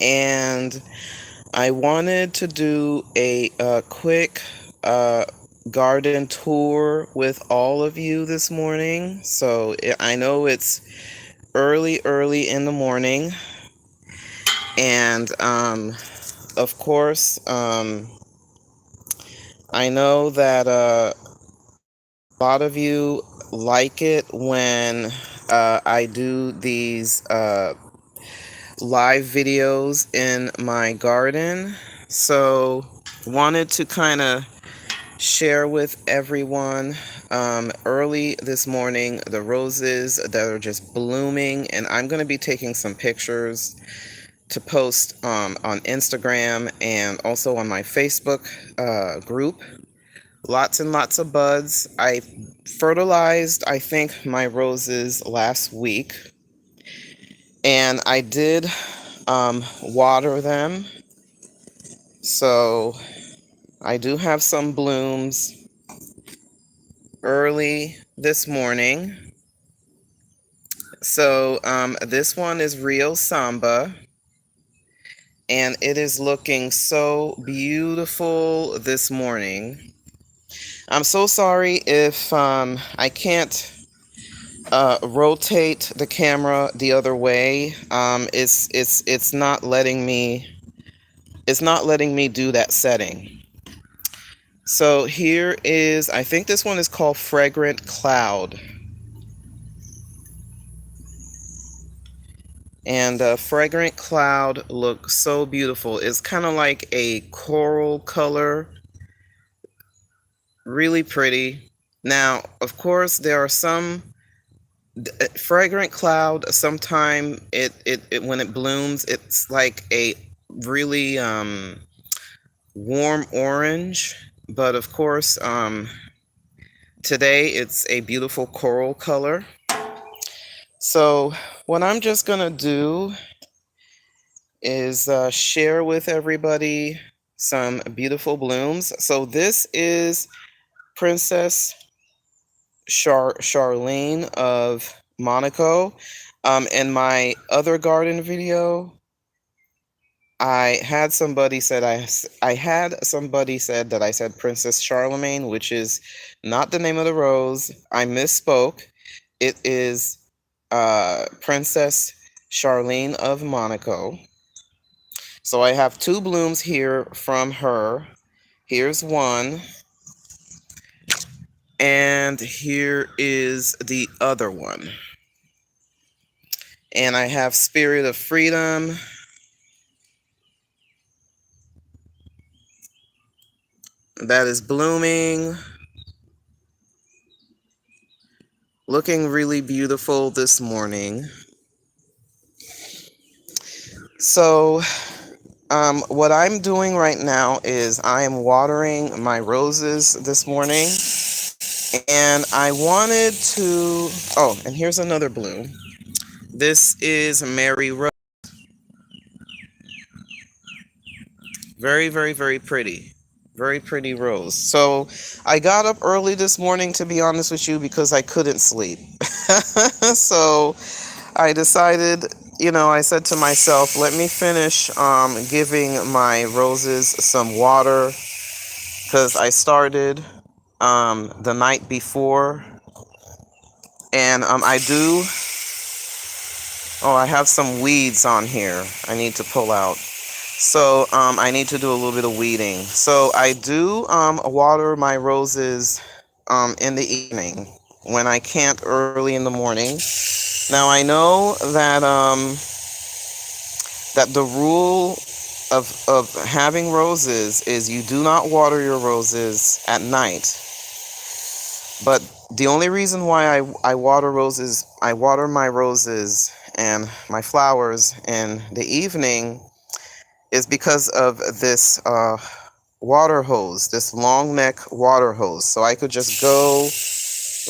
and I wanted to do a quick uh, garden tour with all of you this morning. So I know it's early in the morning, and of course, I know that a lot of you like it when I do these live videos in my garden. So wanted to kind of share with everyone early this morning the roses that are just blooming, and I'm going to be taking some pictures to post on Instagram and also on my Facebook group. Lots and lots of buds. I fertilized, I think, my roses last week, and I did water them. So I do have some blooms early this morning. So this one is Rio Samba, and it is looking so beautiful this morning. I'm so sorry if I can't rotate the camera the other way. It's not letting me. It's not letting me do that setting. So here is, I think this one is called Fragrant Cloud. And Fragrant Cloud looks so beautiful. It's kind of like a coral color, really pretty. Now, of course, there are some Fragrant Cloud. Sometime it when it blooms, it's like a really warm orange. But of course, today it's a beautiful coral color. So what I'm just gonna do is share with everybody some beautiful blooms. So this is Princess Charlene of Monaco. In my other garden video, I had somebody said that I said Princess Charlemagne, which is not the name of the rose. I misspoke. It is Princess Charlene of Monaco. So I have two blooms here from her. Here's one, and here is the other one. And I have Spirit of Freedom. That is blooming. Looking really beautiful this morning. So what I'm doing right now is I am watering my roses this morning. And I wanted to, oh, and here's another bloom. This is Mary Rose. Very pretty. Very pretty rose. So I got up early this morning, to be honest with you, because I couldn't sleep. So I decided, I said to myself, let me finish giving my roses some water, because I started the night before. And I have some weeds on here I need to pull out. So I need to do a little bit of weeding. So I do water my roses in the evening when I can't early in the morning. Now I know that that the rule of having roses is you do not water your roses at night. But the only reason why I water my roses and my flowers in the evening is because of this water hose, this long neck water hose. So I could just go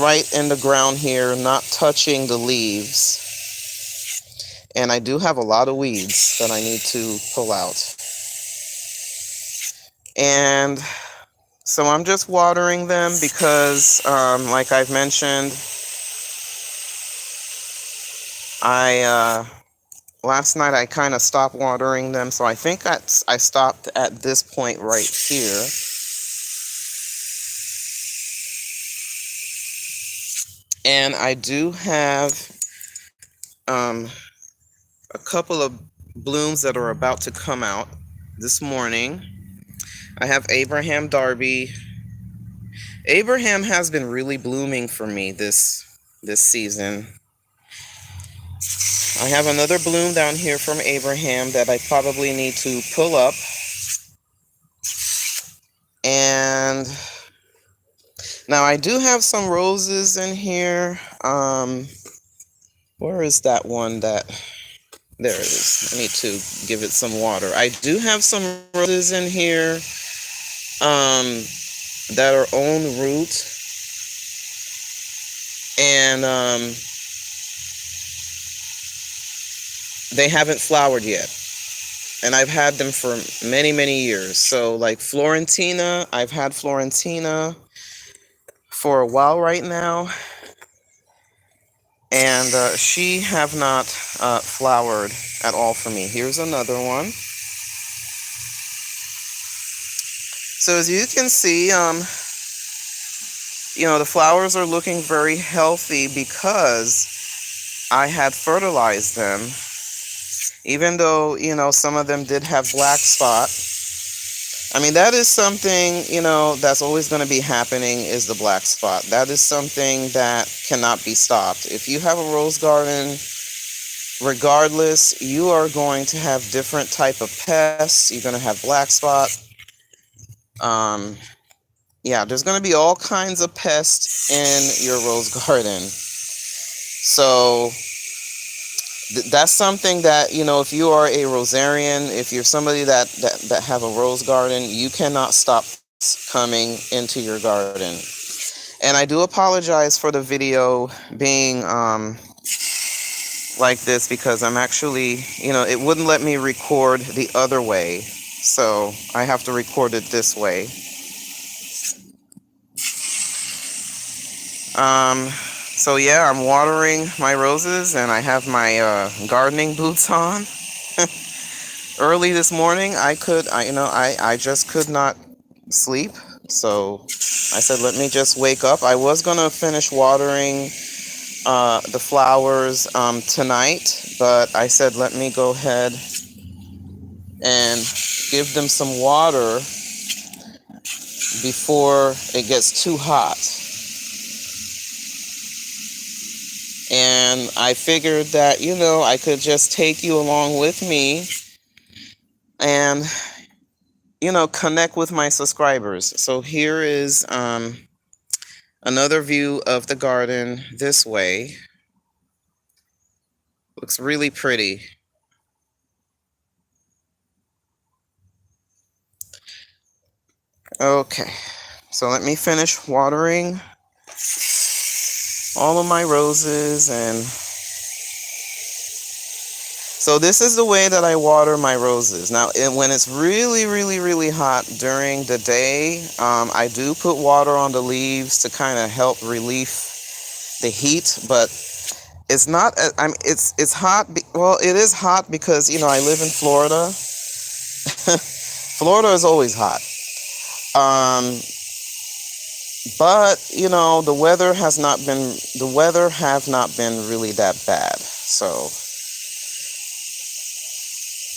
right in the ground here, not touching the leaves. And I do have a lot of weeds that I need to pull out. And so I'm just watering them because, like I've mentioned, last night I kind of stopped watering them, so I think I stopped at this point right here. And I do have a couple of blooms that are about to come out this morning. I have Abraham Darby. Abraham has been really blooming for me this season. I have another bloom down here from Abraham that I probably need to pull up. And now I do have some roses in here. Where is that one that... There it is. I need to give it some water. I do have some roses in here that are on root. And they haven't flowered yet. And I've had them for many, many years. So like Florentina, I've had Florentina for a while right now. And she have not flowered at all for me. Here's another one. So as you can see, the flowers are looking very healthy because I had fertilized them. Even though, some of them did have black spot. I mean, that is something, that's always going to be happening, is the black spot. That is something that cannot be stopped. If you have a rose garden, regardless, you are going to have different type of pests. You're going to have black spot. Yeah, there's going to be all kinds of pests in your rose garden. So that's something that, if you are a rosarian, if you're somebody that have a rose garden, you cannot stop coming into your garden. And I do apologize for the video being like this, because I'm actually, it wouldn't let me record the other way. So I have to record it this way. So yeah, I'm watering my roses, and I have my gardening boots on. Early this morning, I just could not sleep. So I said, let me just wake up. I was gonna finish watering the flowers tonight, but I said, let me go ahead and give them some water before it gets too hot. And I figured that, I could just take you along with me and, connect with my subscribers. So here is another view of the garden this way. Looks really pretty. Okay, so let me finish watering all of my roses. And so this is the way that I water my roses. Now, when it's really, really, really hot during the day, I do put water on the leaves to kind of help relieve the heat. But it's not, it's hot. Well, it is hot because, I live in Florida. Florida is always hot. But, the weather have not been really that bad. So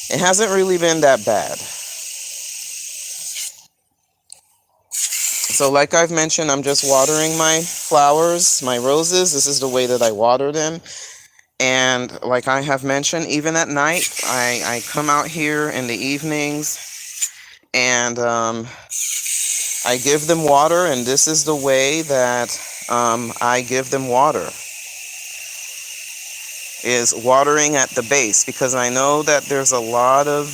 it hasn't really been that bad. So like I've mentioned, I'm just watering my flowers, my roses. This is the way that I water them. And like I have mentioned, even at night, I come out here in the evenings and I give them water, and this is the way that I give them water, is watering at the base, because I know that there's a lot of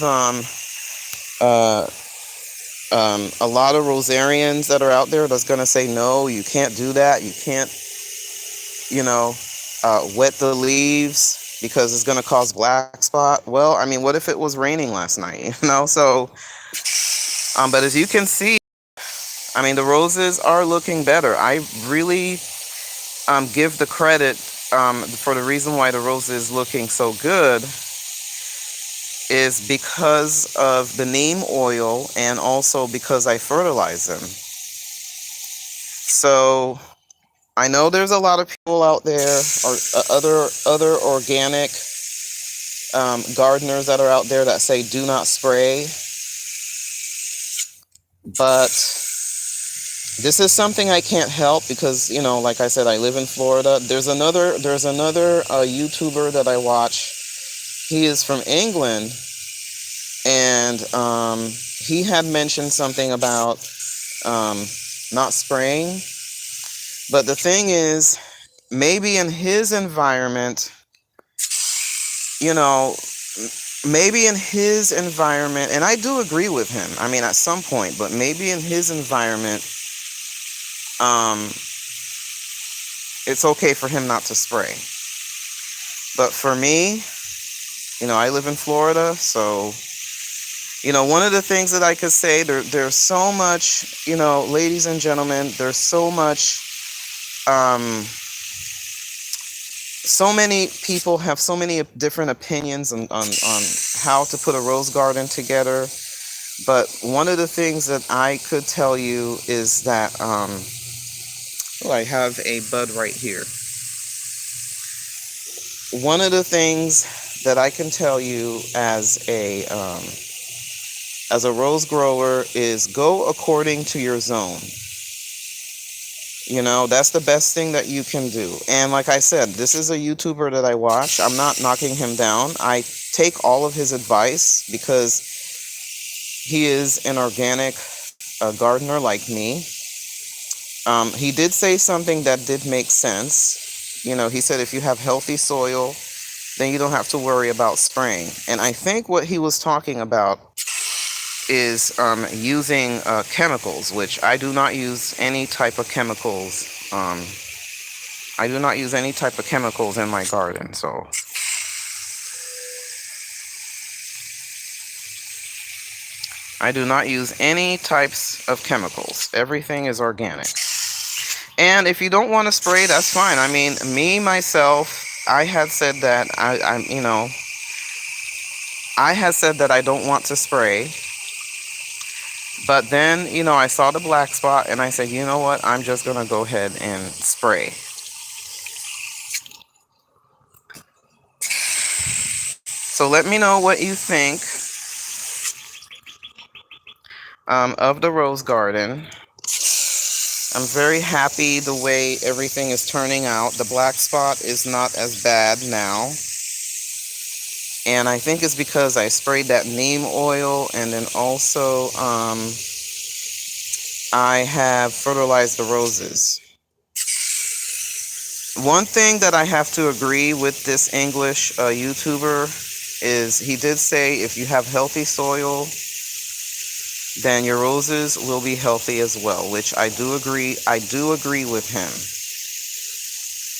rosarians that are out there that's going to say, no, you can't do that. You can't, wet the leaves because it's going to cause black spot. Well, I mean, what if it was raining last night, So, but as you can see, I mean, the roses are looking better. I really give the credit for the reason why the rose is looking so good is because of the neem oil and also because I fertilize them. So I know there's a lot of people out there, or other organic gardeners that are out there that say do not spray, but this is something I can't help because, you know, like I said, I live in Florida. There's another YouTuber that I watch. He is from England, and he had mentioned something about not spraying. But the thing is, maybe in his environment, you know, maybe in his environment, and I do agree with him, I mean, at some point, but maybe in his environment, it's okay for him not to spray. But for me, you know, I live in Florida, so, you know, one of the things that I could say, there's so much, you know, ladies and gentlemen, there's so much, so many people have so many different opinions on how to put a rose garden together. But one of the things that I could tell you is that, I have a bud right here. One of the things that I can tell you as a rose grower is go according to your zone. You know, that's the best thing that you can do. And like I said, this is a YouTuber that I watch. I'm not knocking him down. I take all of his advice because he is an organic gardener like me. He did say something that did make sense. You know, he said if you have healthy soil, then you don't have to worry about spraying. And I think what he was talking about is using chemicals, which I do not use any type of chemicals. I do not use any type of chemicals in my garden. So I do not use any types of chemicals. Everything is organic. And if you don't want to spray, that's fine. I mean, me, myself, I had said that I had said that I don't want to spray. But then, you know, I saw the black spot and I said, you know what? I'm just going to go ahead and spray. So let me know what you think of the rose garden. I'm very happy the way everything is turning out. The black spot is not as bad now. And I think it's because I sprayed that neem oil, and then also I have fertilized the roses. One thing that I have to agree with this English YouTuber is he did say if you have healthy soil, then your roses will be healthy as well, which I do agree. I do agree with him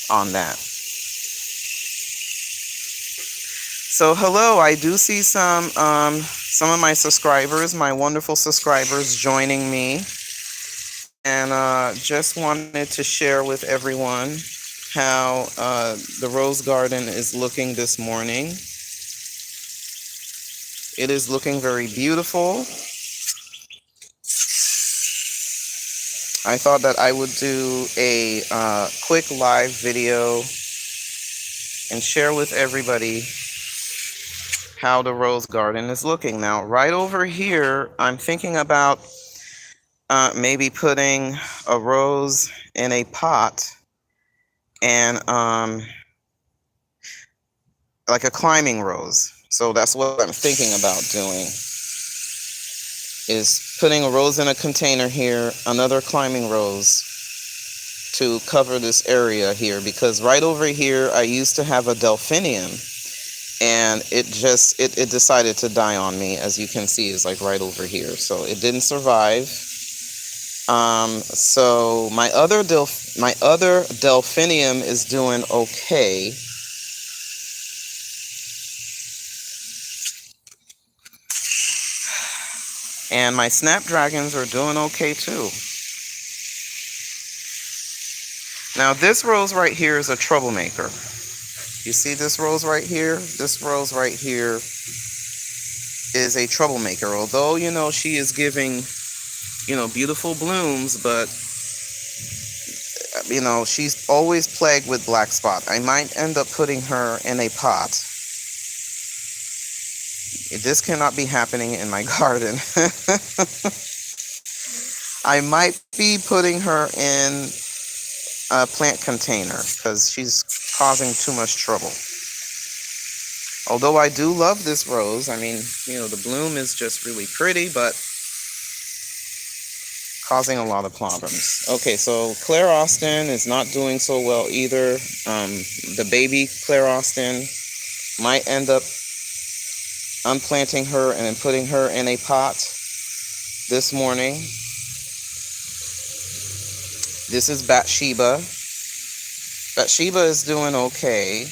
on that. So hello, I do see some of my subscribers, my wonderful subscribers joining me. And just wanted to share with everyone how the rose garden is looking this morning. It is looking very beautiful. I thought that I would do a quick live video and share with everybody how the rose garden is looking. Now, right over here, I'm thinking about maybe putting a rose in a pot and like a climbing rose. So that's what I'm thinking about doing, is putting a rose in a container here, another climbing rose to cover this area here, because right over here I used to have a delphinium and it decided to die on me. As you can see, it's like right over here, so it didn't survive. So my other delphinium is doing okay. And my snapdragons are doing okay too. Now this rose right here is a troublemaker. You see this rose right here? This rose right here is a troublemaker. Although, she is giving, beautiful blooms, but, she's always plagued with black spot. I might end up putting her in a pot. This cannot be happening in my garden. I might be putting her in a plant container because she's causing too much trouble. Although I do love this rose. I mean, the bloom is just really pretty, but causing a lot of problems. Okay, so Claire Austin is not doing so well either. The baby Claire Austin might end up unplanting her and then putting her in a pot this morning. This is Bathsheba. Bathsheba is doing okay.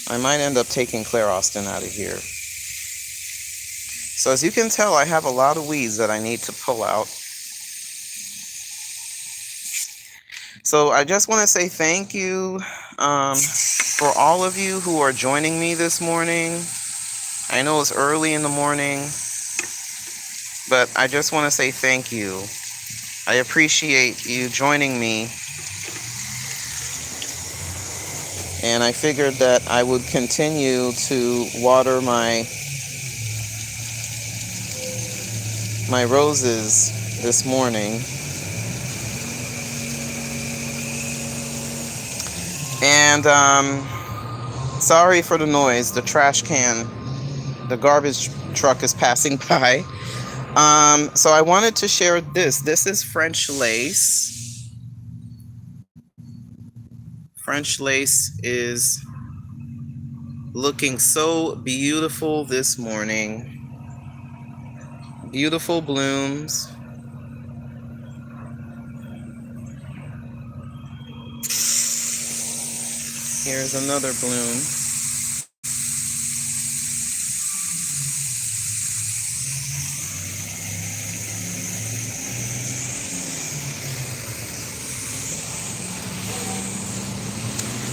I might end up taking Claire Austin out of here. So as you can tell, I have a lot of weeds that I need to pull out. So I just want to say thank you for all of you who are joining me this morning. I know it's early in the morning, but I just want to say thank you. I appreciate you joining me. And I figured that I would continue to water my roses this morning. And sorry for the noise. The trash can, the garbage truck is passing by. So I wanted to share this. This is French lace. French lace is looking so beautiful this morning. Beautiful blooms. Here's another bloom.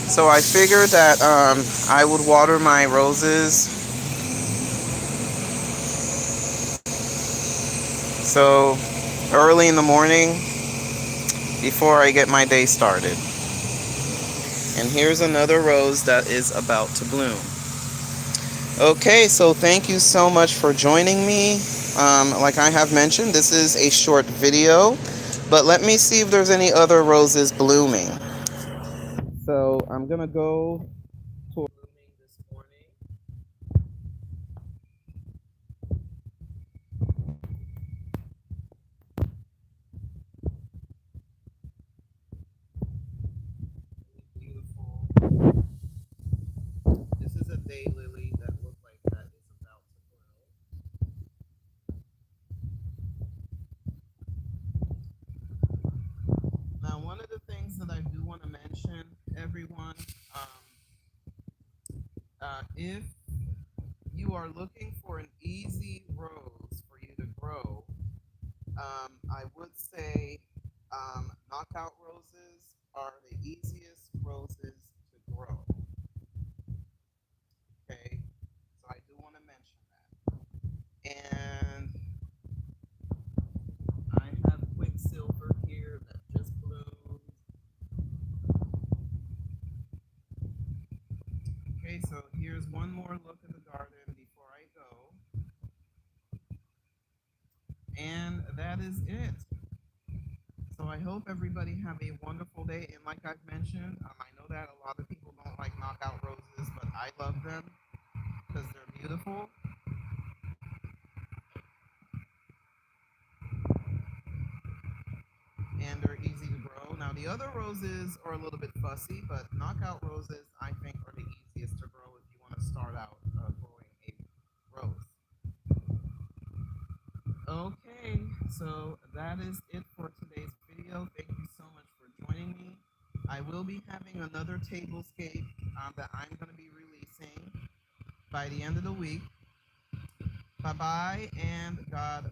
So I figured that I would water my roses. So early in the morning before I get my day started. And here's another rose that is about to bloom. Okay, so thank you so much for joining me. Like I have mentioned, this is a short video, but let me see if there's any other roses blooming. So I'm gonna go toward blooming this morning. Beautiful. This is a daylily that looks like that is about to bloom. Now, one of the things that I do want to mention, everyone, if you are looking for an easy rose for you to grow, I would say knockout roses are the easiest roses to grow. Okay, so I do want to mention that. And I have Quicksilver here that just bloomed. Okay, so here's one more look at the garden before I go. And that is it. So I hope everybody have a wonderful day. And like I've mentioned, I know that a lot of people don't like knockout roses, but I love them because they're beautiful. And they're easy to grow. Now the other roses are a little bit fussy, but knockout roses I think are the easiest to grow if you want to start out growing a rose. Okay, so that is it for today's video. Thank you so much for joining me. I will be having another tablescape that I'm going to be releasing by the end of the week. Bye-bye, and God